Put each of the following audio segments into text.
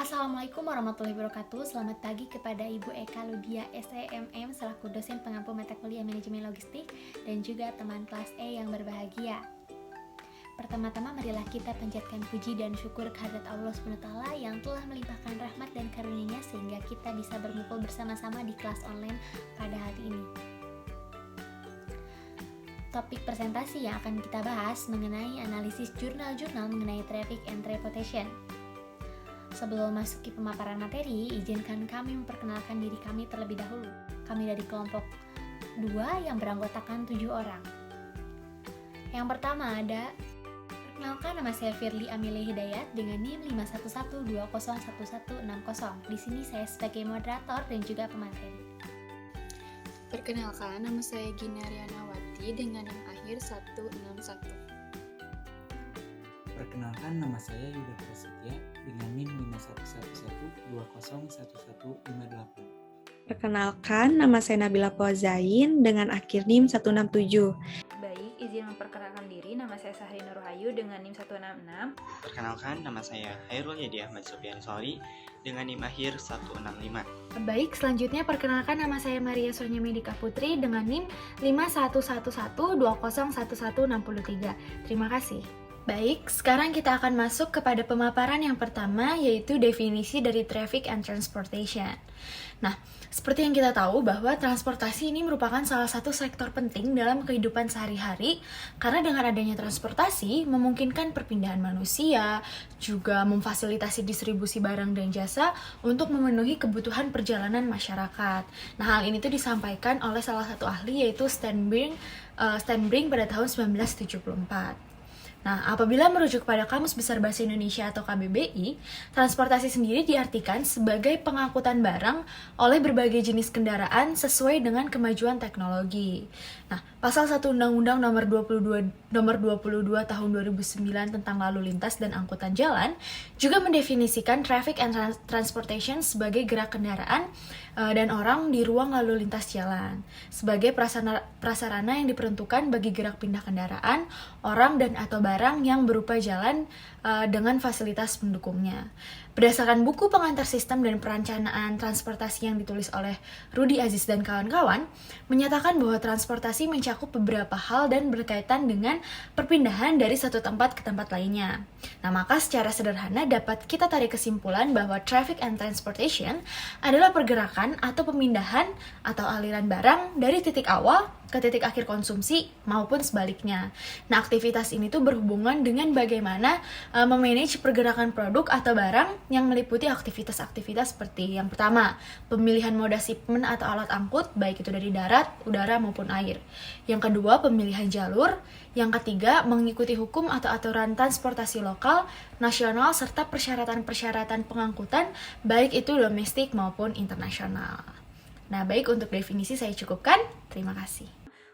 Assalamualaikum warahmatullahi wabarakatuh. Selamat pagi kepada Ibu Eka Ludia SEMM selaku dosen pengampu mata kuliah manajemen logistik dan juga teman kelas E yang berbahagia. Pertama-tama marilah kita panjatkan puji dan syukur kehadirat Allah SWT yang telah melimpahkan rahmat dan karunia-Nya sehingga kita bisa berkumpul bersama-sama di kelas online pada hari ini. Topik presentasi yang akan kita bahas mengenai analisis jurnal-jurnal mengenai traffic and transportation. Sebelum masuki pemaparan materi, izinkan kami memperkenalkan diri kami terlebih dahulu. Kami dari kelompok 2 yang beranggotakan 7 orang. Yang pertama ada, perkenalkan nama saya Firly Amile Hidayat dengan NIM 511201160. Di sini saya sebagai moderator dan juga pemateri. Perkenalkan, nama saya Gina Rianawati dengan NIM akhir 161. Perkenalkan, nama saya Yuda Prasetya dengan NIM 51120111158. Perkenalkan, nama saya Nabila Pauzain dengan akhir NIM 167. Baik, izin memperkenalkan diri, nama saya Sahri Nurhayu dengan NIM 166. Perkenalkan, nama saya Hairul Yadi Ahmad Sofian Sori dengan NIM akhir 165. Baik, selanjutnya perkenalkan nama saya Maria Sonia Medika Putri dengan NIM 51120111163. Terima kasih. Baik, sekarang kita akan masuk kepada pemaparan yang pertama, yaitu definisi dari traffic and transportation. Nah, seperti yang kita tahu bahwa transportasi ini merupakan salah satu sektor penting dalam kehidupan sehari-hari, karena dengan adanya transportasi memungkinkan perpindahan manusia, juga memfasilitasi distribusi barang dan jasa untuk memenuhi kebutuhan perjalanan masyarakat. Nah, hal ini tuh disampaikan oleh salah satu ahli, yaitu Stanbring pada tahun 1974. Nah, apabila merujuk pada Kamus Besar Bahasa Indonesia atau KBBI, transportasi sendiri diartikan sebagai pengangkutan barang oleh berbagai jenis kendaraan sesuai dengan kemajuan teknologi. Nah, Pasal 1 Undang-Undang Nomor 22 Tahun 2009 tentang Lalu Lintas dan Angkutan Jalan juga mendefinisikan traffic and transportation sebagai gerak kendaraan dan orang di ruang lalu lintas jalan sebagai prasarana yang diperuntukkan bagi gerak pindah kendaraan, orang dan atau barang yang berupa jalan dengan fasilitas pendukungnya. Berdasarkan buku pengantar sistem dan perencanaan transportasi yang ditulis oleh Rudy Aziz dan kawan-kawan, menyatakan bahwa transportasi mencakup beberapa hal dan berkaitan dengan perpindahan dari satu tempat ke tempat lainnya. Nah, maka secara sederhana dapat kita tarik kesimpulan bahwa traffic and transportation adalah pergerakan atau pemindahan atau aliran barang dari titik awal ke titik akhir konsumsi maupun sebaliknya. Nah, aktivitas ini tuh berhubungan dengan bagaimana memanage pergerakan produk atau barang yang meliputi aktivitas-aktivitas seperti yang pertama, pemilihan moda shipment atau alat angkut, baik itu dari darat, udara maupun air. Yang kedua, pemilihan jalur. Yang ketiga, mengikuti hukum atau aturan transportasi lokal, nasional, serta persyaratan-persyaratan pengangkutan, baik itu domestik maupun internasional. Nah, baik, untuk definisi saya cukupkan. Terima kasih.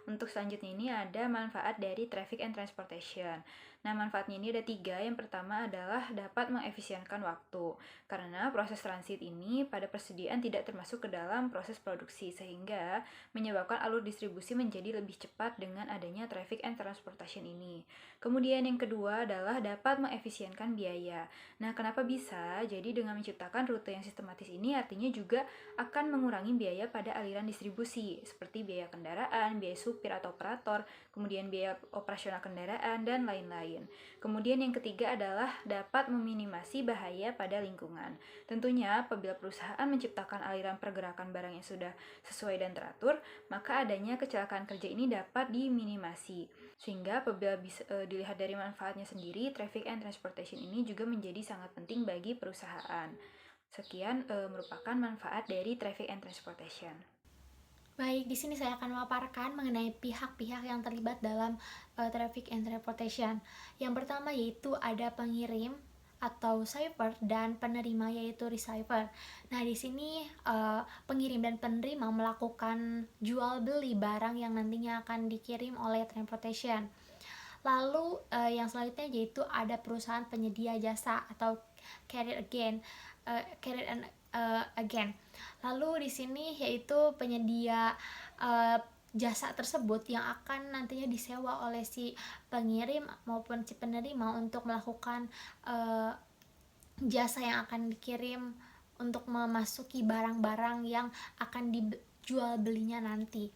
Untuk selanjutnya ini ada manfaat dari traffic and transportation. Nah, manfaatnya ini ada 3. Yang pertama adalah dapat mengefisienkan waktu. Karena proses transit ini pada persediaan tidak termasuk ke dalam proses produksi, sehingga menyebabkan alur distribusi menjadi lebih cepat dengan adanya traffic and transportation ini. Kemudian yang kedua adalah dapat mengefisienkan biaya. Nah, kenapa bisa? Jadi dengan menciptakan rute yang sistematis ini artinya juga akan mengurangi biaya pada aliran distribusi, seperti biaya kendaraan, biaya supir atau operator, kemudian biaya operasional kendaraan, dan lain-lain. Kemudian yang ketiga adalah dapat meminimasi bahaya pada lingkungan. Tentunya apabila perusahaan menciptakan aliran pergerakan barang yang sudah sesuai dan teratur, maka adanya kecelakaan kerja ini dapat diminimasi. Sehingga apabila dilihat dari manfaatnya sendiri, traffic and transportation ini juga menjadi sangat penting bagi perusahaan. Sekian merupakan manfaat dari traffic and transportation. Baik, di sini saya akan memaparkan mengenai pihak-pihak yang terlibat dalam traffic and transportation. Yang pertama yaitu ada pengirim atau shipper dan penerima yaitu receiver. Nah, di sini pengirim dan penerima melakukan jual beli barang yang nantinya akan dikirim oleh transportation. Lalu yang selanjutnya yaitu ada perusahaan penyedia jasa atau carrier again. Lalu di sini yaitu penyedia jasa tersebut yang akan nantinya disewa oleh si pengirim maupun si penerima untuk melakukan jasa yang akan dikirim untuk memasuki barang-barang yang akan dijual belinya nanti.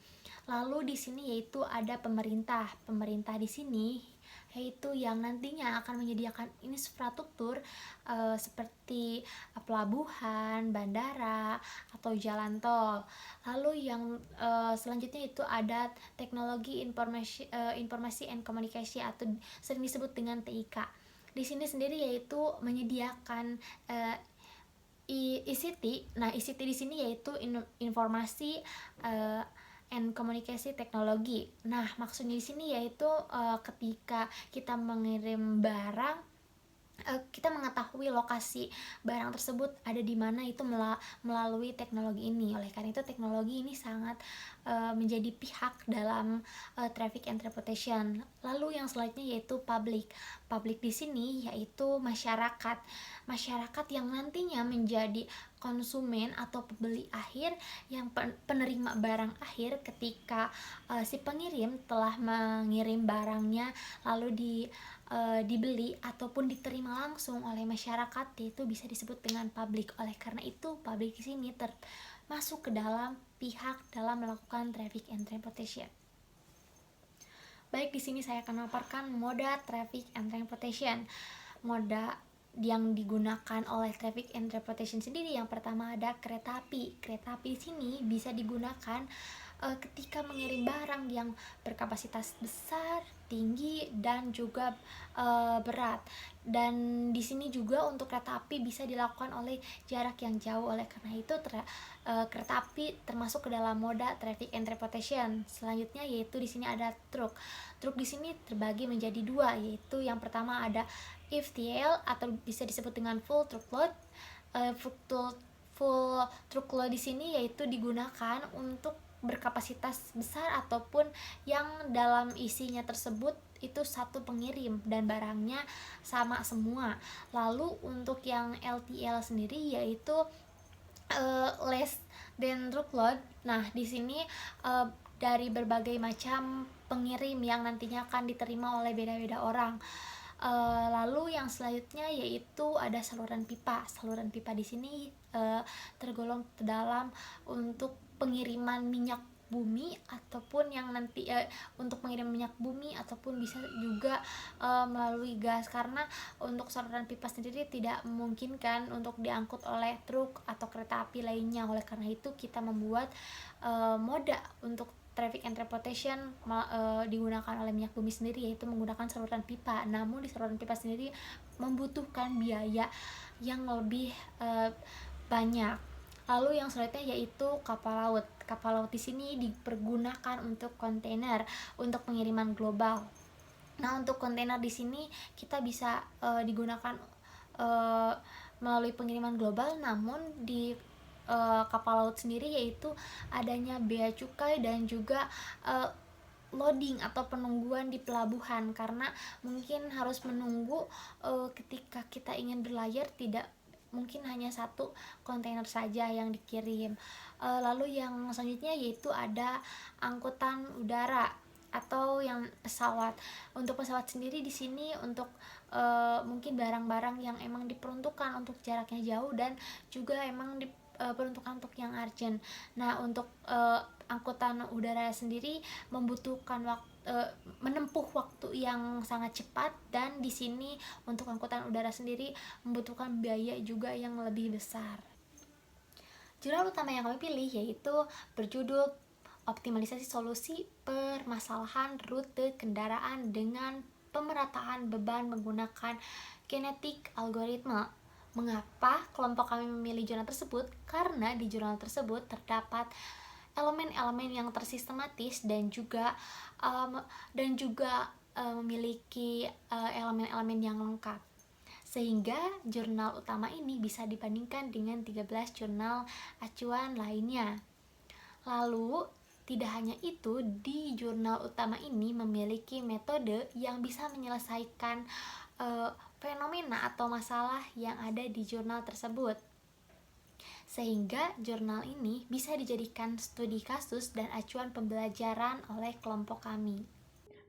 Lalu di sini yaitu ada pemerintah. Pemerintah di sini yaitu yang nantinya akan menyediakan infrastruktur seperti pelabuhan, bandara, atau jalan tol. Lalu yang selanjutnya itu ada teknologi informasi and communication atau sering disebut dengan TIK. Di sini sendiri yaitu menyediakan ICT. Nah, ICT di sini yaitu informasi and komunikasi teknologi. Nah, maksudnya di sini yaitu ketika kita mengirim barang, kita mengetahui lokasi barang tersebut ada di mana itu melalui teknologi ini. Oleh karena itu teknologi ini sangat menjadi pihak dalam traffic and transportation. Lalu yang selanjutnya yaitu public. Public di sini yaitu masyarakat. Masyarakat yang nantinya menjadi konsumen atau pembeli akhir, yang penerima barang akhir ketika si pengirim telah mengirim barangnya lalu dibeli ataupun diterima langsung oleh masyarakat, itu bisa disebut dengan public. Oleh karena itu public di sini termasuk ke dalam pihak dalam melakukan traffic and transportation. Baik, di sini saya akan memaparkan moda traffic and transportation. Moda yang digunakan oleh traffic and transportation sendiri, yang pertama ada kereta api. Kereta api di sini bisa digunakan ketika mengirim barang yang berkapasitas besar, tinggi, dan juga berat. Dan di sini juga untuk kereta api bisa dilakukan oleh jarak yang jauh. Oleh karena itu kereta api termasuk ke dalam moda traffic and transportation. Selanjutnya yaitu di sini ada truk. Truk di sini terbagi menjadi dua, yaitu yang pertama ada FTL atau bisa disebut dengan full truckload. Full truckload di sini yaitu digunakan untuk berkapasitas besar ataupun yang dalam isinya tersebut itu satu pengirim dan barangnya sama semua. Lalu untuk yang LTL sendiri yaitu less than truckload. Nah, di sini dari berbagai macam pengirim yang nantinya akan diterima oleh beda-beda orang. Lalu yang selanjutnya yaitu ada saluran pipa. Saluran pipa di sini tergolong ke dalam untuk pengiriman minyak bumi ataupun yang nanti untuk mengirim minyak bumi ataupun bisa juga melalui gas, karena untuk saluran pipa sendiri tidak memungkinkan untuk diangkut oleh truk atau kereta api lainnya. Oleh karena itu kita membuat moda untuk traffic and transportation digunakan oleh minyak bumi sendiri, yaitu menggunakan saluran pipa. Namun di saluran pipa sendiri membutuhkan biaya yang lebih banyak. Lalu yang selanjutnya yaitu kapal laut. Kapal laut di sini dipergunakan untuk kontainer untuk pengiriman global. Nah, untuk kontainer di sini kita bisa digunakan melalui pengiriman global, namun di kapal laut sendiri yaitu adanya bea cukai dan juga loading atau penungguan di pelabuhan, karena mungkin harus menunggu ketika kita ingin berlayar, tidak mungkin hanya satu kontainer saja yang dikirim. Lalu yang selanjutnya yaitu ada angkutan udara atau yang pesawat. Untuk pesawat sendiri di sini untuk mungkin barang-barang yang emang diperuntukkan untuk jaraknya jauh dan juga emang diperuntukkan untuk yang urgent. Nah, untuk angkutan udara sendiri membutuhkan menempuh waktu yang sangat cepat, dan di sini untuk angkutan udara sendiri membutuhkan biaya juga yang lebih besar. Jurnal utama yang kami pilih yaitu berjudul Optimalisasi Solusi Permasalahan Rute Kendaraan dengan Pemerataan Beban Menggunakan Kinetic Algoritma. Mengapa kelompok kami memilih jurnal tersebut? Karena di jurnal tersebut terdapat elemen-elemen yang tersistematis dan juga memiliki elemen-elemen yang lengkap, sehingga jurnal utama ini bisa dibandingkan dengan 13 jurnal acuan lainnya. Lalu tidak hanya itu, di jurnal utama ini memiliki metode yang bisa menyelesaikan fenomena atau masalah yang ada di jurnal tersebut, sehingga jurnal ini bisa dijadikan studi kasus dan acuan pembelajaran oleh kelompok kami.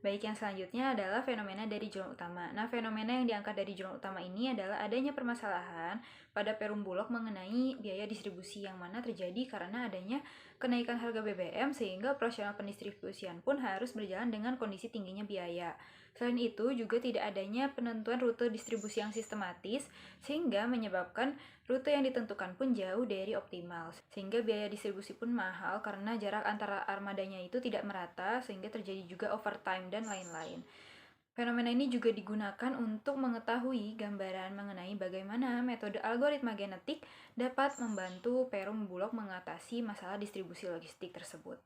Baik, yang selanjutnya adalah fenomena dari jurnal utama. Nah, fenomena yang diangkat dari jurnal utama ini adalah adanya permasalahan pada perum Bulog mengenai biaya distribusi yang mana terjadi karena adanya kenaikan harga BBM sehingga operasional pendistribusian pun harus berjalan dengan kondisi tingginya biaya. Selain itu, juga tidak adanya penentuan rute distribusi yang sistematis sehingga menyebabkan rute yang ditentukan pun jauh dari optimal, sehingga biaya distribusi pun mahal karena jarak antara armadanya itu tidak merata, sehingga terjadi juga overtime dan lain-lain. Fenomena ini juga digunakan untuk mengetahui gambaran mengenai bagaimana metode algoritma genetik dapat membantu perum Bulog mengatasi masalah distribusi logistik tersebut.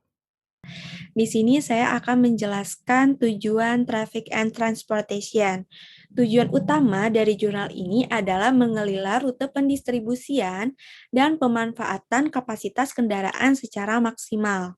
Di sini saya akan menjelaskan tujuan Traffic and Transportation. Tujuan utama dari jurnal ini adalah mengelola rute pendistribusian dan pemanfaatan kapasitas kendaraan secara maksimal.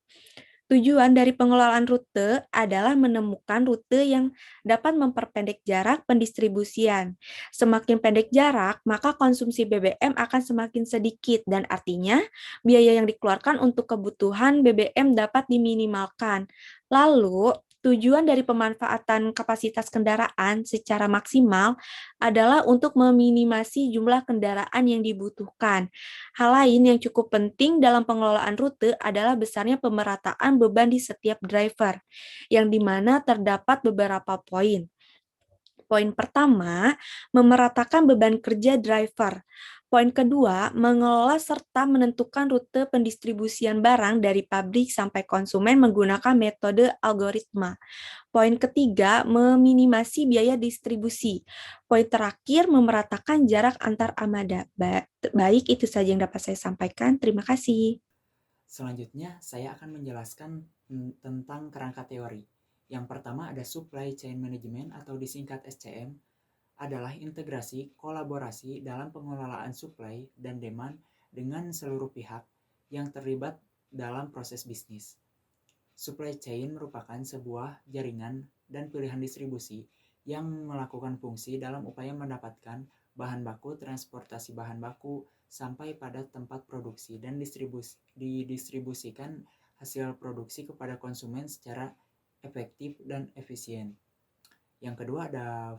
Tujuan dari pengelolaan rute adalah menemukan rute yang dapat memperpendek jarak pendistribusian. Semakin pendek jarak, maka konsumsi BBM akan semakin sedikit dan artinya biaya yang dikeluarkan untuk kebutuhan BBM dapat diminimalkan. Lalu, tujuan dari pemanfaatan kapasitas kendaraan secara maksimal adalah untuk meminimasi jumlah kendaraan yang dibutuhkan. Hal lain yang cukup penting dalam pengelolaan rute adalah besarnya pemerataan beban di setiap driver, yang dimana terdapat beberapa poin. Poin pertama, memeratakan beban kerja driver. Poin kedua, mengelola serta menentukan rute pendistribusian barang dari pabrik sampai konsumen menggunakan metode algoritma. Poin ketiga, meminimasi biaya distribusi. Poin terakhir, memeratakan jarak antar armada. Baik, itu saja yang dapat saya sampaikan. Terima kasih. Selanjutnya, saya akan menjelaskan tentang kerangka teori. Yang pertama ada Supply Chain Management atau disingkat SCM, adalah integrasi kolaborasi dalam pengelolaan supply dan demand dengan seluruh pihak yang terlibat dalam proses bisnis. Supply chain merupakan sebuah jaringan dan pilihan distribusi yang melakukan fungsi dalam upaya mendapatkan bahan baku, transportasi bahan baku, sampai pada tempat produksi dan didistribusikan hasil produksi kepada konsumen secara efektif dan efisien. Yang kedua ada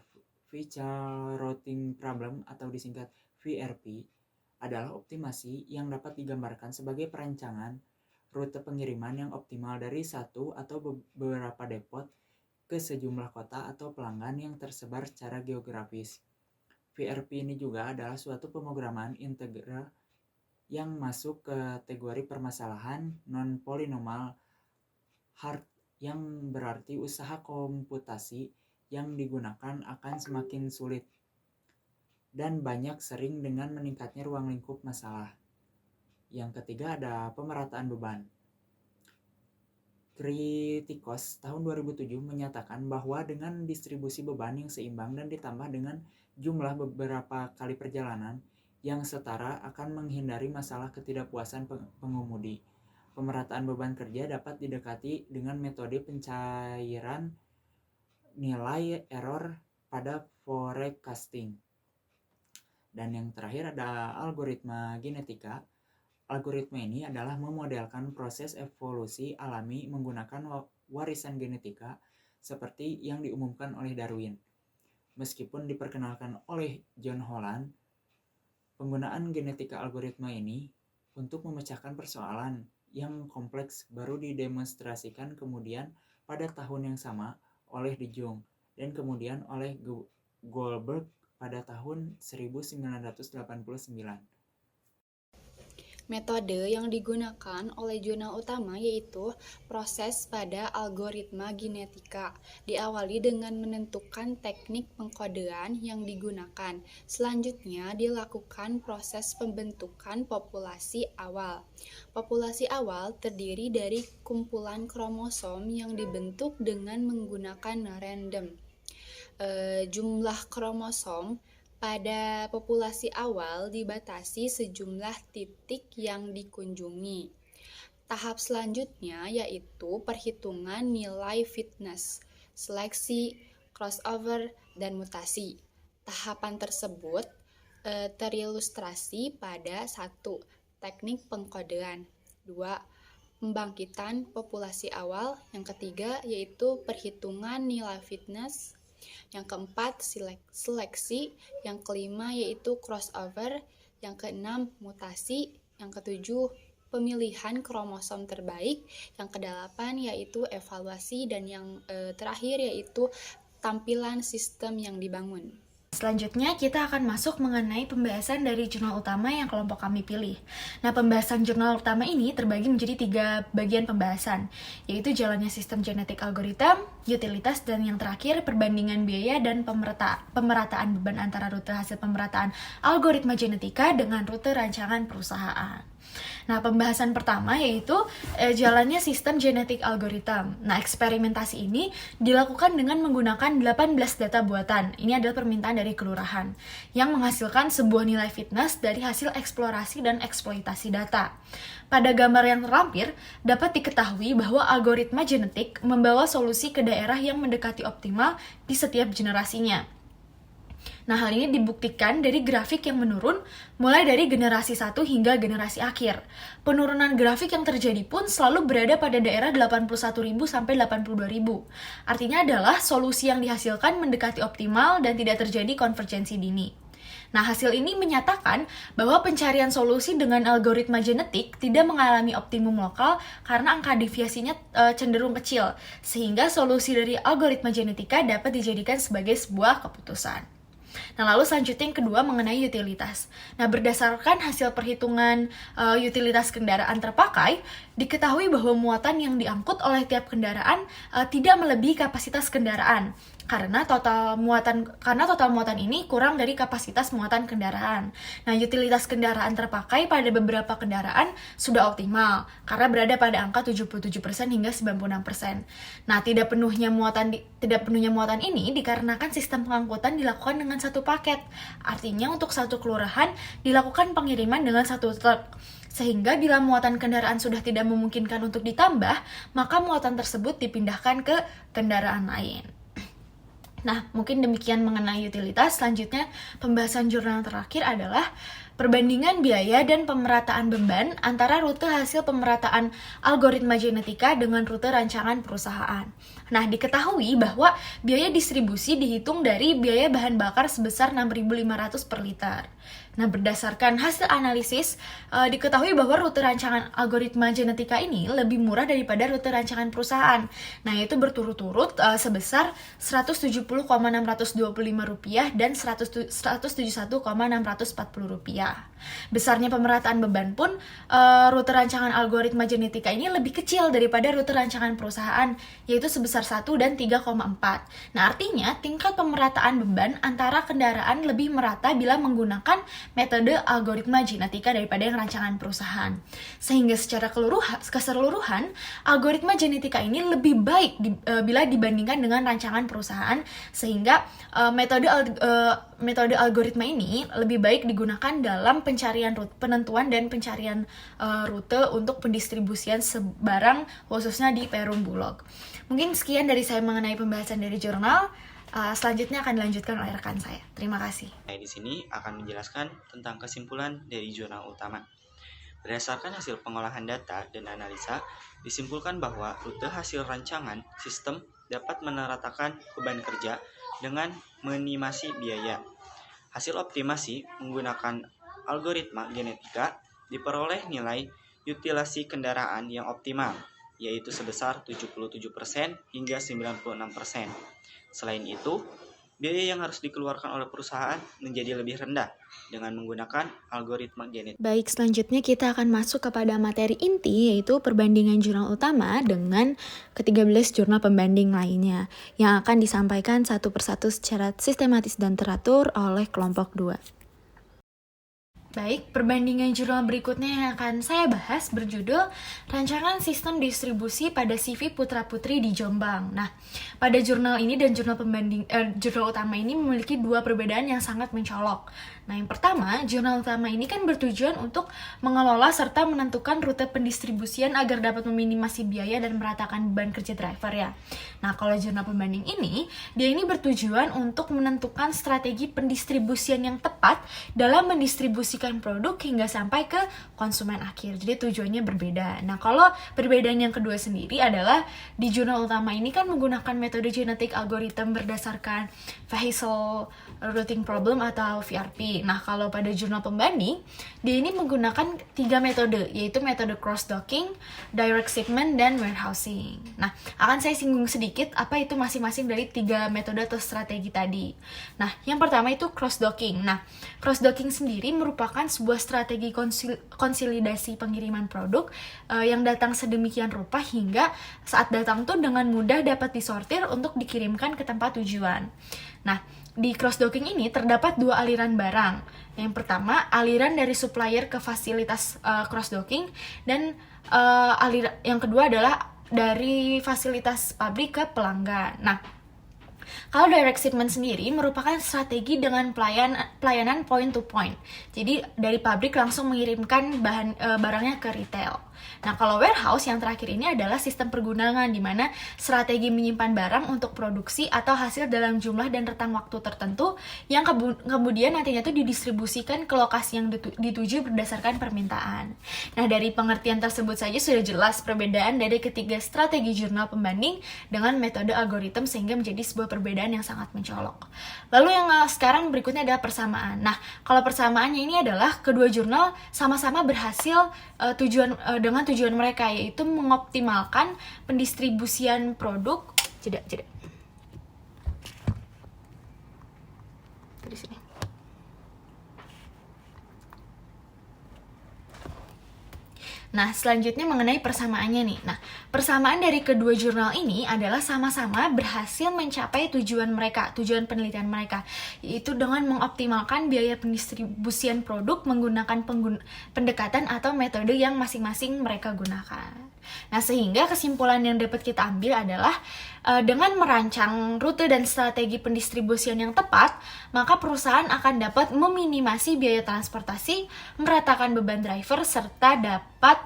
Feature Routing Problem atau disingkat VRP, adalah optimasi yang dapat digambarkan sebagai perancangan rute pengiriman yang optimal dari satu atau beberapa depot ke sejumlah kota atau pelanggan yang tersebar secara geografis. VRP ini juga adalah suatu pemrograman integral yang masuk ke kategori permasalahan non-polynomial hard, yang berarti usaha komputasi yang digunakan akan semakin sulit dan banyak sering dengan meningkatnya ruang lingkup masalah. Yang ketiga ada pemerataan beban. Kritikos tahun 2007 menyatakan bahwa dengan distribusi beban yang seimbang dan ditambah dengan jumlah beberapa kali perjalanan yang setara akan menghindari masalah ketidakpuasan pengemudi. Pemerataan beban kerja dapat didekati dengan metode pencairan nilai error pada forecasting. Dan yang terakhir ada algoritma genetika. Algoritma ini adalah memodelkan proses evolusi alami menggunakan warisan genetika seperti yang diumumkan oleh Darwin. Meskipun diperkenalkan oleh John Holland, penggunaan genetika algoritma ini untuk memecahkan persoalan yang kompleks baru didemonstrasikan kemudian pada tahun yang sama oleh De Jong dan kemudian oleh Goldberg pada tahun 1989. Metode yang digunakan oleh jurnal utama yaitu proses pada algoritma genetika. Diawali dengan menentukan teknik pengkodean yang digunakan. Selanjutnya dilakukan proses pembentukan populasi awal. Populasi awal terdiri dari kumpulan kromosom yang dibentuk dengan menggunakan random. Jumlah kromosom pada populasi awal dibatasi sejumlah titik yang dikunjungi. Tahap selanjutnya yaitu perhitungan nilai fitness, seleksi, crossover, dan mutasi. Tahapan tersebut terilustrasi pada 1. Teknik pengkodean, 2. pembangkitan populasi awal, yang ketiga yaitu perhitungan nilai fitness, yang keempat seleksi, yang kelima yaitu crossover, yang keenam mutasi, yang ketujuh pemilihan kromosom terbaik, yang kedelapan yaitu evaluasi, dan yang terakhir yaitu tampilan sistem yang dibangun. Selanjutnya kita akan masuk mengenai pembahasan dari jurnal utama yang kelompok kami pilih. Nah, pembahasan jurnal utama ini terbagi menjadi 3 bagian pembahasan, yaitu jalannya sistem genetik algoritma, utilitas, dan yang terakhir perbandingan biaya dan pemerataan beban antara rute hasil pemerataan algoritma genetika dengan rute rancangan perusahaan. Nah, pembahasan pertama yaitu jalannya sistem genetik algoritma. Nah, eksperimentasi ini dilakukan dengan menggunakan 18 data buatan. Ini adalah permintaan dari kelurahan yang menghasilkan sebuah nilai fitness dari hasil eksplorasi dan eksploitasi data. Pada gambar yang terlampir, dapat diketahui bahwa algoritma genetik membawa solusi ke daerah yang mendekati optimal di setiap generasinya. Nah, hal ini dibuktikan dari grafik yang menurun mulai dari generasi 1 hingga generasi akhir. Penurunan grafik yang terjadi pun selalu berada pada daerah 81.000 sampai 82.000. Artinya adalah solusi yang dihasilkan mendekati optimal dan tidak terjadi konvergensi dini. Nah, hasil ini menyatakan bahwa pencarian solusi dengan algoritma genetik tidak mengalami optimum lokal karena angka deviasinya cenderung kecil, sehingga solusi dari algoritma genetika dapat dijadikan sebagai sebuah keputusan. Nah, lalu selanjutnya yang kedua mengenai utilitas. Nah, berdasarkan hasil perhitungan utilitas kendaraan terpakai, diketahui bahwa muatan yang diangkut oleh tiap kendaraan tidak melebihi kapasitas kendaraan. Karena total muatan ini kurang dari kapasitas muatan kendaraan. Nah, utilitas kendaraan terpakai pada beberapa kendaraan sudah optimal karena berada pada angka 77% hingga 96%. Nah, tidak penuhnya muatan ini dikarenakan sistem pengangkutan dilakukan dengan satu paket. Artinya untuk satu kelurahan dilakukan pengiriman dengan satu truk. Sehingga bila muatan kendaraan sudah tidak memungkinkan untuk ditambah, maka muatan tersebut dipindahkan ke kendaraan lain. Nah, mungkin demikian mengenai utilitas. Selanjutnya, pembahasan jurnal terakhir adalah perbandingan biaya dan pemerataan beban antara rute hasil pemerataan algoritma genetika dengan rute rancangan perusahaan. Nah, diketahui bahwa biaya distribusi dihitung dari biaya bahan bakar sebesar 6.500 per liter. Nah, berdasarkan hasil analisis, diketahui bahwa rute rancangan algoritma genetika ini lebih murah daripada rute rancangan perusahaan. Nah, itu berturut-turut sebesar Rp170,625 dan Rp171,640. Besarnya pemerataan beban pun, rute rancangan algoritma genetika ini lebih kecil daripada rute rancangan perusahaan, yaitu sebesar 1 dan 3,4. Nah, artinya tingkat pemerataan beban antara kendaraan lebih merata bila menggunakan metode algoritma genetika daripada yang rancangan perusahaan. Sehingga secara keseluruhan, algoritma genetika ini lebih baik bila dibandingkan dengan rancangan perusahaan, sehingga metode algoritma ini lebih baik digunakan dalam penentuan dan pencarian rute untuk pendistribusian barang khususnya di Perum Bulog. Mungkin sekian dari saya mengenai pembahasan dari jurnal. Selanjutnya akan dilanjutkan oleh rekan saya. Terima kasih. Saya di sini akan menjelaskan tentang kesimpulan dari jurnal utama. Berdasarkan hasil pengolahan data dan analisa, disimpulkan bahwa rute hasil rancangan sistem dapat meneratakan beban kerja dengan minimasi biaya. Hasil optimasi menggunakan algoritma genetika diperoleh nilai utilasi kendaraan yang optimal, yaitu sebesar 77% hingga 96%. Selain itu, biaya yang harus dikeluarkan oleh perusahaan menjadi lebih rendah dengan menggunakan algoritma genetik. Baik, selanjutnya kita akan masuk kepada materi inti, yaitu perbandingan jurnal utama dengan ke-13 jurnal pembanding lainnya, yang akan disampaikan satu persatu secara sistematis dan teratur oleh kelompok 2. Baik, perbandingan jurnal berikutnya yang akan saya bahas berjudul Rancangan Sistem Distribusi pada CV Putra-Putri di Jombang. Nah, pada jurnal ini dan jurnal utama ini memiliki dua perbedaan yang sangat mencolok. Nah, yang pertama, jurnal utama ini kan bertujuan untuk mengelola serta menentukan rute pendistribusian agar dapat meminimasi biaya dan meratakan beban kerja driver ya. Nah, kalau jurnal pembanding ini, dia ini bertujuan untuk menentukan strategi pendistribusian yang tepat dalam mendistribusikan mendistribusikan produk hingga sampai ke konsumen akhir. Jadi tujuannya berbeda. Nah, kalau perbedaan yang kedua sendiri adalah di jurnal utama ini kan menggunakan metode genetic algorithm berdasarkan vehicle routing problem atau VRP. Nah, kalau pada jurnal pembanding, dia ini menggunakan 3 metode, yaitu metode cross-docking, direct shipment, dan warehousing. Nah, akan saya singgung sedikit apa itu masing-masing dari 3 metode atau strategi tadi. Nah, yang pertama itu cross-docking. Nah, cross-docking sendiri merupakan sebuah strategi konsolidasi pengiriman produk yang datang sedemikian rupa hingga saat datang tuh dengan mudah dapat disortir untuk dikirimkan ke tempat tujuan. Nah, di cross-docking ini terdapat 2 aliran barang. Yang pertama, aliran dari supplier ke fasilitas cross-docking, dan yang kedua adalah dari fasilitas pabrik ke pelanggan. Nah, kalau direct shipment sendiri merupakan strategi dengan pelayanan point to point. Jadi dari pabrik langsung mengirimkan barangnya ke retail. Nah, kalau warehouse yang terakhir ini adalah sistem pergunangan, di mana strategi menyimpan barang untuk produksi atau hasil dalam jumlah dan rentang waktu tertentu yang kemudian nantinya itu didistribusikan ke lokasi yang dituju berdasarkan permintaan. Nah, dari pengertian tersebut saja sudah jelas perbedaan dari ketiga strategi jurnal pembanding dengan metode algoritma, sehingga menjadi sebuah perbedaan yang sangat mencolok. Lalu yang sekarang berikutnya adalah persamaan. Nah, kalau persamaannya ini adalah kedua jurnal sama-sama berhasil dengan tujuan mereka, yaitu mengoptimalkan pendistribusian produk. Jeda. Di sini. Nah, selanjutnya mengenai persamaannya nih. Nah, persamaan dari kedua jurnal ini adalah sama-sama berhasil mencapai tujuan penelitian mereka, yaitu dengan mengoptimalkan biaya pendistribusian produk menggunakan pendekatan atau metode yang masing-masing mereka gunakan. Nah, sehingga kesimpulan yang dapat kita ambil adalah dengan merancang rute dan strategi pendistribusian yang tepat, maka perusahaan akan dapat meminimasi biaya transportasi, meratakan beban driver, serta dapat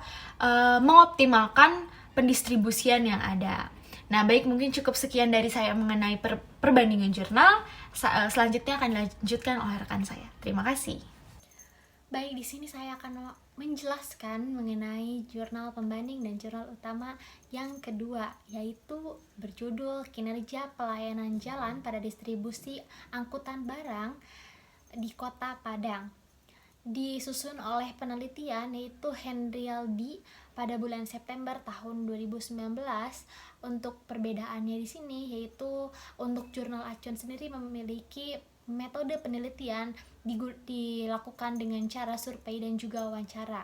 mengoptimalkan pendistribusian yang ada. Nah, baik, mungkin cukup sekian dari saya mengenai perbandingan jurnal. Selanjutnya akan dilanjutkan oleh rekan saya. Terima kasih. Baik, di sini saya akan menjelaskan mengenai jurnal pembanding dan jurnal utama yang kedua, yaitu berjudul Kinerja Pelayanan Jalan pada Distribusi Angkutan Barang di Kota Padang. Disusun oleh penelitian yaitu Hendrial D pada bulan September tahun 2019. Untuk perbedaannya di sini yaitu untuk jurnal acuan sendiri memiliki metode penelitian dilakukan dengan cara survei dan juga wawancara.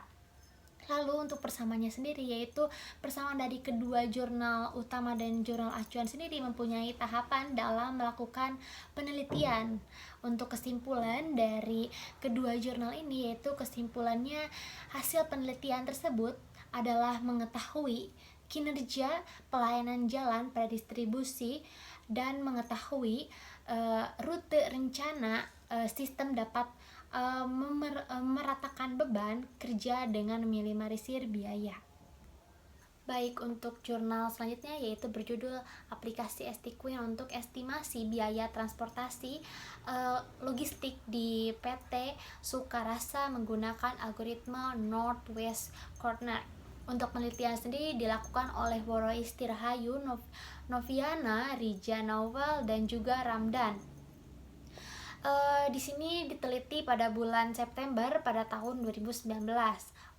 Lalu untuk persamaannya sendiri yaitu persamaan dari kedua jurnal utama dan jurnal acuan sendiri mempunyai tahapan dalam melakukan penelitian. Untuk kesimpulan dari kedua jurnal ini yaitu kesimpulannya hasil penelitian tersebut adalah mengetahui kinerja pelayanan jalan pada distribusi dan mengetahui rute rencana sistem dapat meratakan beban kerja dengan meminimalisir biaya. Baik, untuk jurnal selanjutnya yaitu berjudul Aplikasi STQ untuk estimasi biaya transportasi logistik di PT Sukarasa menggunakan algoritma Northwest Corner. Untuk penelitian sendiri dilakukan oleh Worois Tirhayu, Noviana, Rija Novel, dan juga Ramdan. Di sini diteliti pada bulan September pada tahun 2019.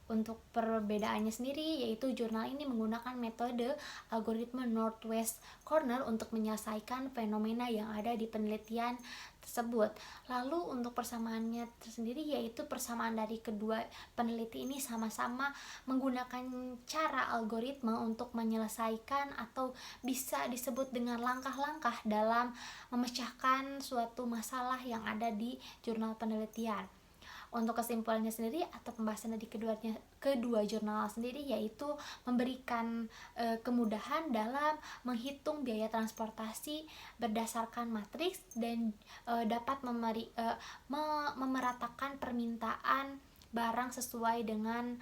Untuk perbedaannya sendiri yaitu jurnal ini menggunakan metode algoritma Northwest Corner untuk menyelesaikan fenomena yang ada di penelitian tersebut. Lalu untuk persamaannya tersendiri yaitu persamaan dari kedua peneliti ini sama-sama menggunakan cara algoritma untuk menyelesaikan atau bisa disebut dengan langkah-langkah dalam memecahkan suatu masalah yang ada di jurnal penelitian. Untuk kesimpulannya sendiri atau pembahasan dari kedua jurnal sendiri yaitu memberikan kemudahan dalam menghitung biaya transportasi berdasarkan matriks dan dapat memeratakan permintaan barang sesuai dengan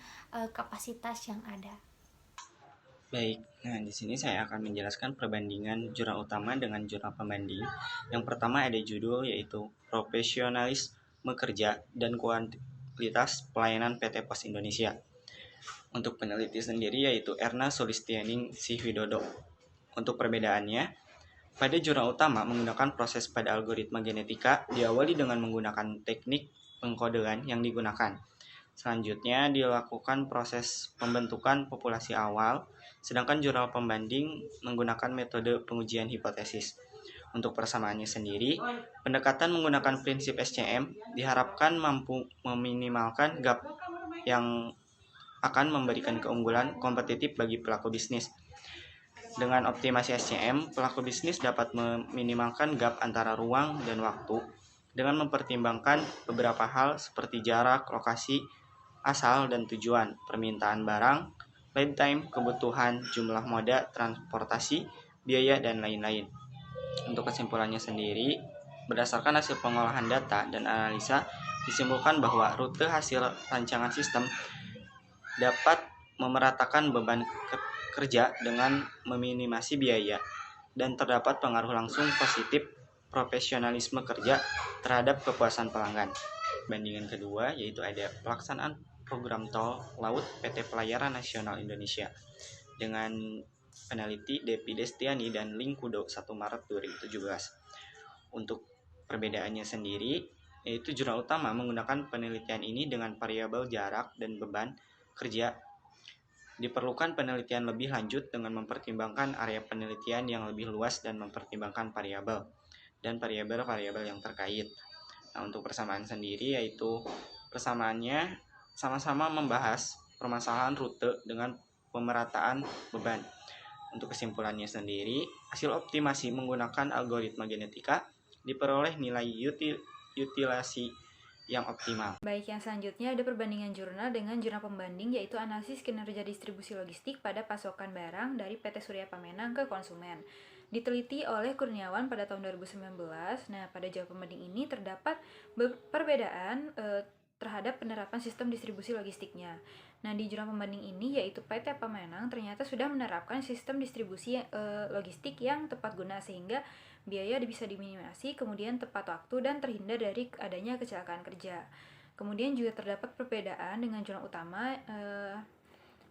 kapasitas yang ada. Baik, nah di sini saya akan menjelaskan perbandingan jurnal utama dengan jurnal pembanding. Yang pertama ada judul yaitu Profesionalisme Kerja dan Fasilitas Pelayanan PT Pos Indonesia. Untuk peneliti sendiri yaitu Erna Sulistianingsih Widodo. Untuk perbedaannya, pada jurnal utama menggunakan proses pada algoritma genetika diawali dengan menggunakan teknik pengkodean yang digunakan. Selanjutnya dilakukan proses pembentukan populasi awal, sedangkan jurnal pembanding menggunakan metode pengujian hipotesis. Untuk persamaannya sendiri, pendekatan menggunakan prinsip SCM diharapkan mampu meminimalkan gap yang akan memberikan keunggulan kompetitif bagi pelaku bisnis. Dengan optimasi SCM, pelaku bisnis dapat meminimalkan gap antara ruang dan waktu dengan mempertimbangkan beberapa hal seperti jarak, lokasi, asal dan tujuan, permintaan barang, lead time, kebutuhan, jumlah moda, transportasi, biaya, dan lain-lain. Untuk kesimpulannya sendiri, berdasarkan hasil pengolahan data dan analisa, disimpulkan bahwa rute hasil rancangan sistem dapat memeratakan beban kerja dengan meminimasi biaya, dan terdapat pengaruh langsung positif profesionalisme kerja terhadap kepuasan pelanggan. Bandingan kedua yaitu ada pelaksanaan program tol laut PT Pelayaran Nasional Indonesia dengan peneliti Depi Destiani dan Lingkudo 1 Maret 2017. Untuk perbedaannya sendiri, yaitu jurnal utama menggunakan penelitian ini dengan variabel jarak dan beban kerja. Diperlukan penelitian lebih lanjut dengan mempertimbangkan area penelitian yang lebih luas dan mempertimbangkan variabel dan variabel-variabel yang terkait. Nah, untuk persamaan sendiri yaitu persamaannya sama-sama membahas permasalahan rute dengan pemerataan beban. Untuk kesimpulannya sendiri, hasil optimasi menggunakan algoritma genetika diperoleh nilai utilasi yang optimal. Baik, yang selanjutnya ada perbandingan jurnal dengan jurnal pembanding, yaitu analisis kinerja distribusi logistik pada pasokan barang dari PT Surya Pamenang ke konsumen. Diteliti oleh Kurniawan pada tahun 2019. Nah, pada jurnal pembanding ini terdapat perbedaan terhadap penerapan sistem distribusi logistiknya. Nah, di jurnal pembanding ini yaitu PT Pamenang ternyata sudah menerapkan sistem distribusi logistik yang tepat guna sehingga biaya bisa diminimasi, kemudian tepat waktu dan terhindar dari adanya kecelakaan kerja. Kemudian juga terdapat perbedaan dengan jurnal utama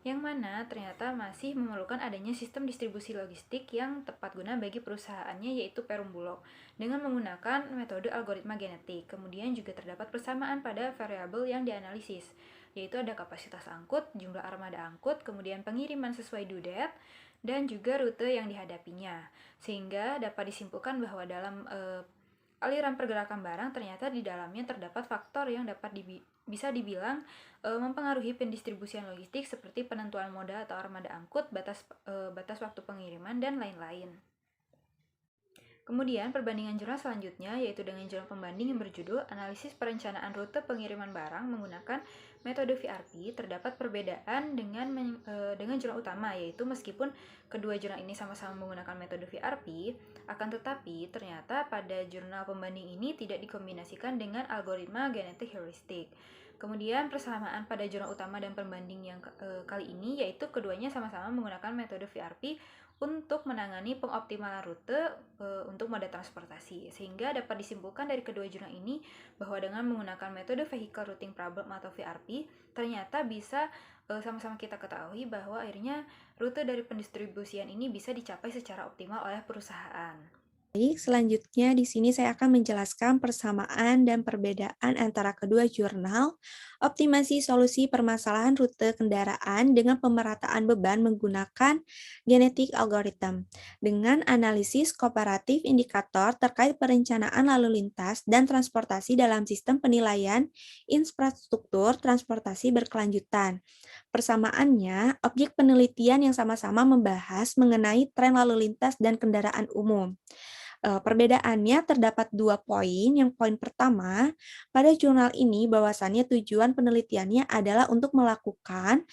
yang mana ternyata masih memerlukan adanya sistem distribusi logistik yang tepat guna bagi perusahaannya yaitu Perum Bulog dengan menggunakan metode algoritma genetik. Kemudian juga terdapat persamaan pada variabel yang dianalisis, yaitu ada kapasitas angkut, jumlah armada angkut, kemudian pengiriman sesuai due date, dan juga rute yang dihadapinya. Sehingga dapat disimpulkan bahwa dalam aliran pergerakan barang ternyata di dalamnya terdapat faktor yang dapat bisa dibilang mempengaruhi pendistribusian logistik seperti penentuan moda atau armada angkut, batas waktu pengiriman, dan lain-lain. Kemudian perbandingan jurnal selanjutnya yaitu dengan jurnal pembanding yang berjudul Analisis Perencanaan Rute Pengiriman Barang menggunakan metode VRP. Terdapat perbedaan dengan jurnal utama, yaitu meskipun kedua jurnal ini sama-sama menggunakan metode VRP, akan tetapi ternyata pada jurnal pembanding ini tidak dikombinasikan dengan algoritma genetik heuristik. Kemudian persamaan pada jurnal utama dan pembanding yang kali ini yaitu keduanya sama-sama menggunakan metode VRP untuk menangani pengoptimalan rute untuk moda transportasi. Sehingga dapat disimpulkan dari kedua jurnal ini bahwa dengan menggunakan metode Vehicle Routing Problem atau VRP, ternyata bisa sama-sama kita ketahui bahwa akhirnya rute dari pendistribusian ini bisa dicapai secara optimal oleh perusahaan. Baik, selanjutnya di sini saya akan menjelaskan persamaan dan perbedaan antara kedua jurnal, optimasi solusi permasalahan rute kendaraan dengan pemerataan beban menggunakan genetik algorithm, dengan analisis komparatif indikator terkait perencanaan lalu lintas dan transportasi dalam sistem penilaian infrastruktur transportasi berkelanjutan. Persamaannya, objek penelitian yang sama-sama membahas mengenai tren lalu lintas dan kendaraan umum. Perbedaannya terdapat 2 poin. Yang poin pertama, pada jurnal ini bahwasannya tujuan penelitiannya adalah untuk melakukan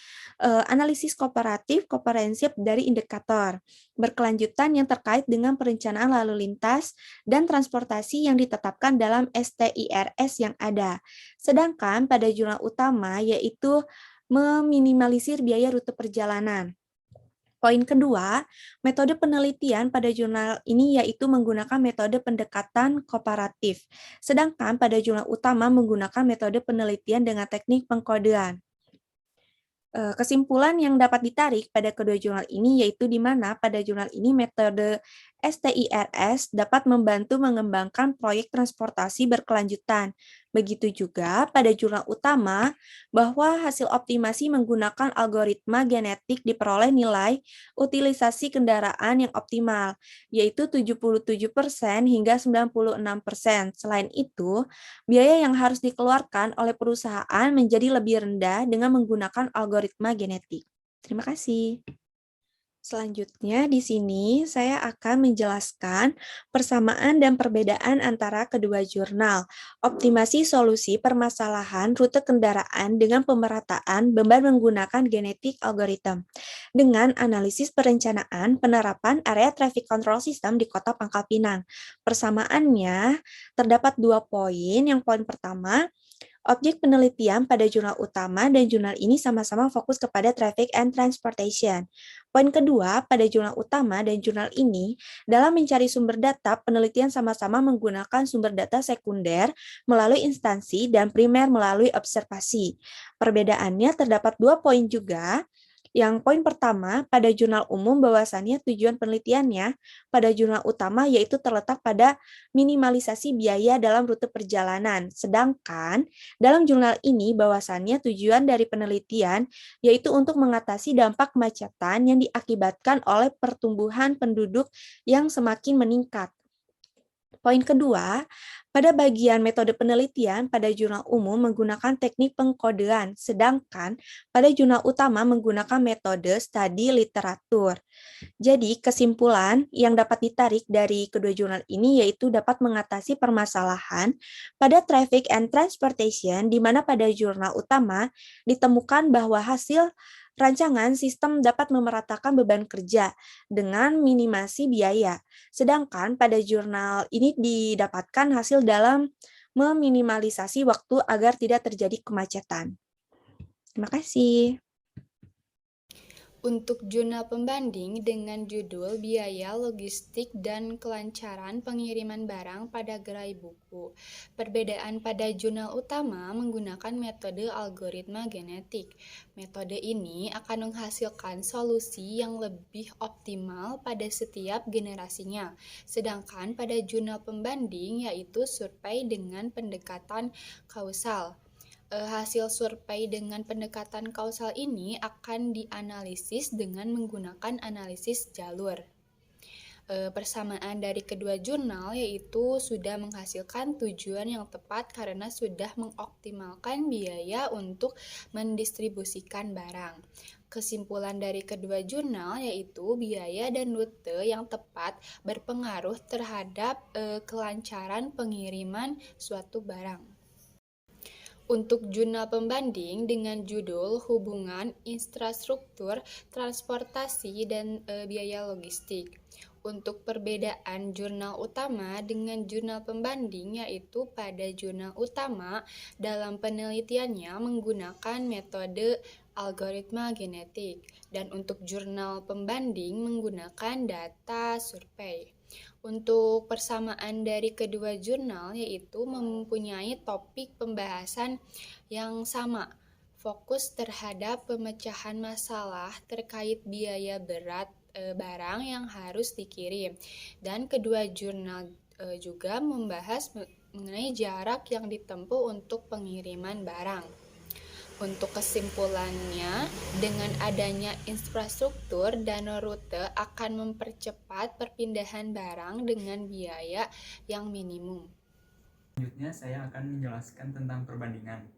analisis komparatif komprehensif dari indikator berkelanjutan yang terkait dengan perencanaan lalu lintas dan transportasi yang ditetapkan dalam STIRS yang ada. Sedangkan pada jurnal utama yaitu meminimalisir biaya rute perjalanan. Poin kedua, metode penelitian pada jurnal ini yaitu menggunakan metode pendekatan komparatif, sedangkan pada jurnal utama menggunakan metode penelitian dengan teknik pengkodean. Kesimpulan yang dapat ditarik pada kedua jurnal ini yaitu di mana pada jurnal ini metode STIRS dapat membantu mengembangkan proyek transportasi berkelanjutan. Begitu juga pada jurnal utama bahwa hasil optimasi menggunakan algoritma genetik diperoleh nilai utilisasi kendaraan yang optimal, yaitu 77% hingga 96%. Selain itu, biaya yang harus dikeluarkan oleh perusahaan menjadi lebih rendah dengan menggunakan algoritma genetik. Terima kasih. Selanjutnya, di sini saya akan menjelaskan persamaan dan perbedaan antara kedua jurnal. Optimasi solusi permasalahan rute kendaraan dengan pemerataan beban menggunakan genetik algoritma. Dengan analisis perencanaan penerapan area traffic control system di Kota Pangkal Pinang. Persamaannya terdapat 2 poin. Yang poin pertama, objek penelitian pada jurnal utama dan jurnal ini sama-sama fokus kepada traffic and transportation. Poin kedua, pada jurnal utama dan jurnal ini, dalam mencari sumber data, penelitian sama-sama menggunakan sumber data sekunder melalui instansi dan primer melalui observasi. Perbedaannya terdapat 2 poin juga. Yang poin pertama, pada jurnal umum bahwasannya tujuan penelitiannya pada jurnal utama yaitu terletak pada minimalisasi biaya dalam rute perjalanan. Sedangkan dalam jurnal ini bahwasannya tujuan dari penelitian yaitu untuk mengatasi dampak kemacetan yang diakibatkan oleh pertumbuhan penduduk yang semakin meningkat. Poin kedua, pada bagian metode penelitian pada jurnal umum menggunakan teknik pengkodean, sedangkan pada jurnal utama menggunakan metode studi literatur. Jadi, kesimpulan yang dapat ditarik dari kedua jurnal ini yaitu dapat mengatasi permasalahan pada traffic and transportation, di mana pada jurnal utama ditemukan bahwa hasil rancangan sistem dapat memeratakan beban kerja dengan minimasi biaya. Sedangkan pada jurnal ini didapatkan hasil dalam meminimalisasi waktu agar tidak terjadi kemacetan. Terima kasih. Untuk jurnal pembanding dengan judul Biaya Logistik dan Kelancaran Pengiriman Barang pada Gerai Buku. Perbedaan pada jurnal utama menggunakan metode algoritma genetik. Metode ini akan menghasilkan solusi yang lebih optimal pada setiap generasinya. Sedangkan pada jurnal pembanding yaitu survei dengan pendekatan kausal. Hasil survei dengan pendekatan kausal ini akan dianalisis dengan menggunakan analisis jalur. Persamaan dari kedua jurnal yaitu sudah menghasilkan tujuan yang tepat karena sudah mengoptimalkan biaya untuk mendistribusikan barang. Kesimpulan dari kedua jurnal yaitu biaya dan rute yang tepat berpengaruh terhadap kelancaran pengiriman suatu barang. Untuk jurnal pembanding dengan judul Hubungan Infrastruktur Transportasi dan Biaya Logistik. Untuk perbedaan jurnal utama dengan jurnal pembanding yaitu pada jurnal utama dalam penelitiannya menggunakan metode algoritma genetik dan untuk jurnal pembanding menggunakan data survei. Untuk persamaan dari kedua jurnal yaitu mempunyai topik pembahasan yang sama, fokus terhadap pemecahan masalah terkait biaya berat barang yang harus dikirim. Dan kedua jurnal juga membahas mengenai jarak yang ditempuh untuk pengiriman barang. Untuk kesimpulannya, dengan adanya infrastruktur dan rute akan mempercepat perpindahan barang dengan biaya yang minimum. Selanjutnya saya akan menjelaskan tentang perbandingan.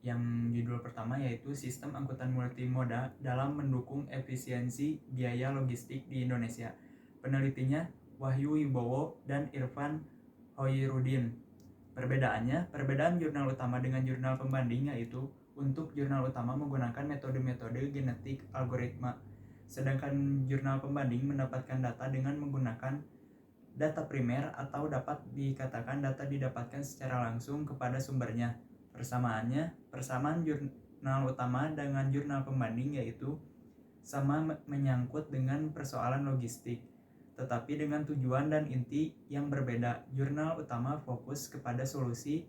Yang judul pertama yaitu Sistem Angkutan Multimoda dalam Mendukung Efisiensi Biaya Logistik di Indonesia. Penelitinya Wahyu Wibowo dan Irfan Hoirudin. Perbedaan jurnal utama dengan jurnal pembanding yaitu untuk jurnal utama menggunakan metode-metode genetik algoritma, sedangkan jurnal pembanding mendapatkan data dengan menggunakan data primer atau dapat dikatakan data didapatkan secara langsung kepada sumbernya. Persamaan jurnal utama dengan jurnal pembanding yaitu sama menyangkut dengan persoalan logistik, tetapi dengan tujuan dan inti yang berbeda. Jurnal utama fokus kepada solusi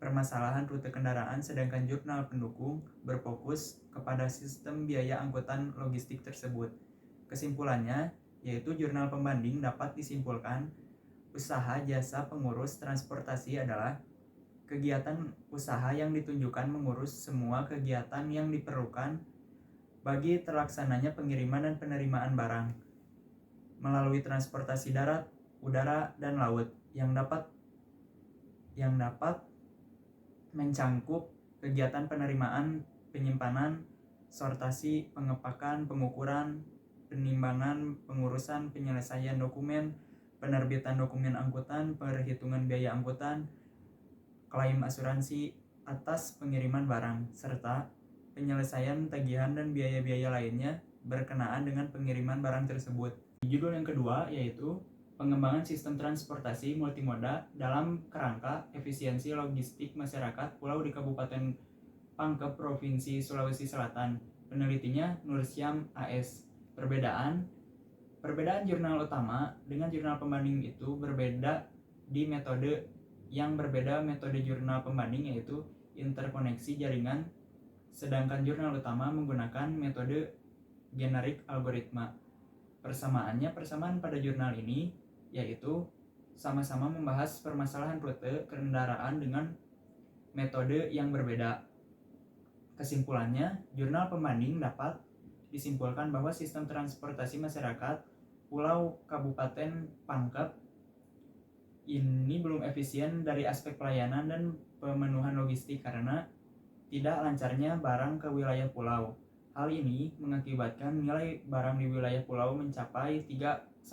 permasalahan rute kendaraan, sedangkan jurnal pendukung berfokus kepada sistem biaya angkutan logistik tersebut. Kesimpulannya, yaitu jurnal pembanding dapat disimpulkan usaha jasa pengurus transportasi adalah kegiatan usaha yang ditunjukkan mengurus semua kegiatan yang diperlukan bagi terlaksananya pengiriman dan penerimaan barang melalui transportasi darat, udara, dan laut yang dapat mencangkup kegiatan penerimaan, penyimpanan, sortasi, pengepakan, pengukuran, penimbangan, pengurusan, penyelesaian dokumen, penerbitan dokumen angkutan, perhitungan biaya angkutan, klaim asuransi atas pengiriman barang, serta penyelesaian tagihan dan biaya-biaya lainnya berkenaan dengan pengiriman barang tersebut. Judul yang kedua yaitu pengembangan sistem transportasi multimoda dalam kerangka efisiensi logistik masyarakat pulau di Kabupaten Pangkep, Provinsi Sulawesi Selatan. Penelitinya Nursyam AS. Perbedaan jurnal utama dengan jurnal pembanding itu berbeda di metode yang berbeda. Metode jurnal pembanding yaitu interkoneksi jaringan, sedangkan jurnal utama menggunakan metode generik algoritma. Persamaan pada jurnal ini yaitu sama-sama membahas permasalahan rute kendaraan dengan metode yang berbeda. Kesimpulannya, jurnal pembanding dapat disimpulkan bahwa sistem transportasi masyarakat Pulau Kabupaten Pangkep ini belum efisien dari aspek pelayanan dan pemenuhan logistik karena tidak lancarnya barang ke wilayah pulau. Hal ini mengakibatkan nilai barang di wilayah pulau mencapai 3-5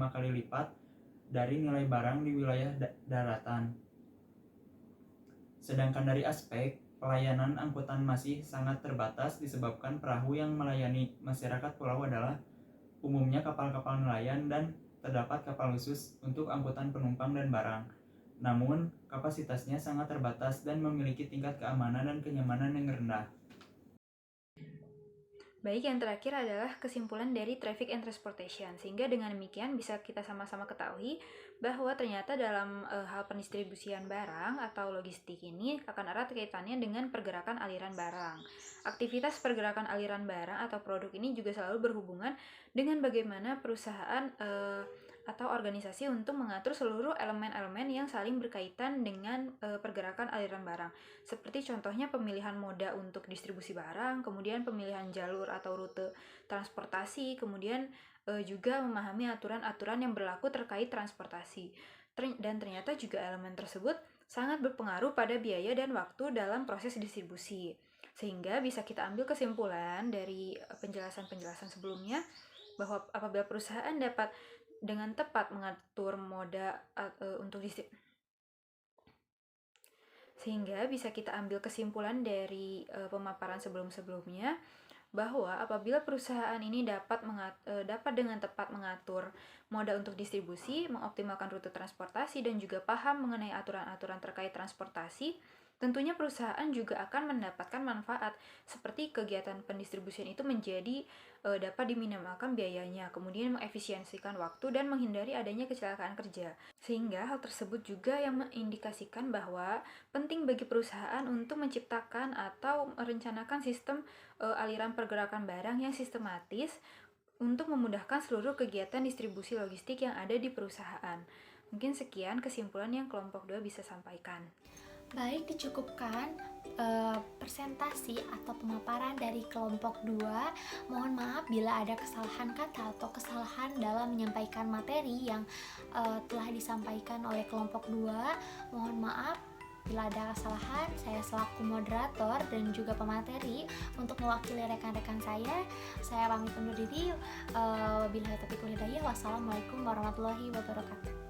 kali lipat dari nilai barang di wilayah daratan. Sedangkan dari aspek pelayanan angkutan masih sangat terbatas disebabkan perahu yang melayani masyarakat pulau adalah umumnya kapal-kapal nelayan dan terdapat kapal khusus untuk angkutan penumpang dan barang. Namun, kapasitasnya sangat terbatas dan memiliki tingkat keamanan dan kenyamanan yang rendah. Baik, yang terakhir adalah kesimpulan dari Traffic and Transportation. Sehingga dengan demikian bisa kita sama-sama ketahui bahwa ternyata dalam hal pendistribusian barang atau logistik ini akan erat kaitannya dengan pergerakan aliran barang. Aktivitas pergerakan aliran barang atau produk ini juga selalu berhubungan dengan bagaimana perusahaan atau organisasi untuk mengatur seluruh elemen-elemen yang saling berkaitan dengan pergerakan aliran barang. Seperti contohnya pemilihan moda untuk distribusi barang, kemudian pemilihan jalur atau rute transportasi, kemudian juga memahami aturan-aturan yang berlaku terkait transportasi. Dan ternyata juga elemen tersebut sangat berpengaruh pada biaya dan waktu dalam proses distribusi. Sehingga bisa kita ambil kesimpulan dari penjelasan-penjelasan sebelumnya bahwa apabila perusahaan dapat dengan tepat mengatur moda untuk sehingga bisa kita ambil kesimpulan dari pemaparan sebelum-sebelumnya bahwa apabila perusahaan ini dapat dengan tepat mengatur moda untuk distribusi, mengoptimalkan rute transportasi dan juga paham mengenai aturan-aturan terkait transportasi, tentunya perusahaan juga akan mendapatkan manfaat seperti kegiatan pendistribusian itu menjadi dapat diminimalkan biayanya, kemudian mengefisiensikan waktu dan menghindari adanya kecelakaan kerja. Sehingga hal tersebut juga yang mengindikasikan bahwa penting bagi perusahaan untuk menciptakan atau merencanakan sistem aliran pergerakan barang yang sistematis untuk memudahkan seluruh kegiatan distribusi logistik yang ada di perusahaan. Mungkin sekian kesimpulan yang kelompok 2 bisa sampaikan. Baik, dicukupkan presentasi atau pemaparan dari kelompok 2. Mohon maaf bila ada kesalahan kata atau kesalahan dalam menyampaikan materi yang telah disampaikan oleh kelompok 2. Mohon maaf bila ada kesalahan. Saya selaku moderator dan juga pemateri untuk mewakili rekan-rekan saya pamit undur diri. Wabillahi taufiq wal hidayah. Wassalamualaikum warahmatullahi wabarakatuh.